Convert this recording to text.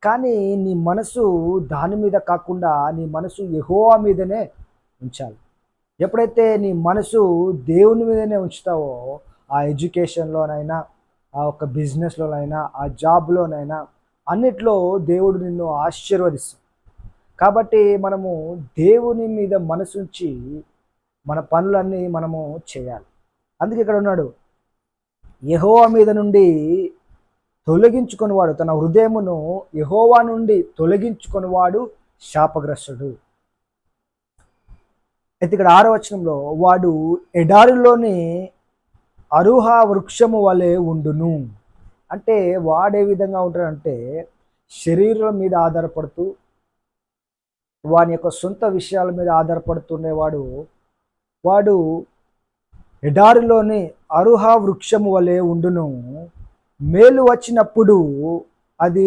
కానీ నీ మనసు దాని మీద కాకుండా నీ మనసు యెహోవా మీదనే ఉంచాలి. ఎప్పుడైతే నీ మనసు దేవుని మీదనే ఉంచుతావో, ఆ ఎడ్యుకేషన్‌లోనైనా, ఆ ఒక బిజినెస్‌లోనైనా, ఆ జాబ్‌లోనైనా అన్నిట్లో దేవుడు నిన్ను ఆశీర్వదిస్తాడు. కాబట్టి మనము దేవుని మీద మనసుంచి మన పనులన్నీ మనము చేయాలి. అందుకే ఇక్కడ ఉన్నాడు. యెహోవా మీద నుండి తొలగించుకొనివాడు, తన హృదయమును యెహోవా నుండి తొలగించుకొనివాడు శాపగ్రస్తుడు. అయితే ఇక్కడ 6వ వచనంలో వాడు ఎడారిలోని అరుహ వృక్షము వలె ఉండును. అంటే వాడే విధంగా ఉంటాడంటే శరీరం మీద ఆధారపడుతూ వాని యొక్క సొంత విషయాల మీద ఆధారపడుతుండేవాడు. వాడు ఎడారిలోని అరుహ వృక్షము వలె ఉండును. మేలు వచ్చినప్పుడు అది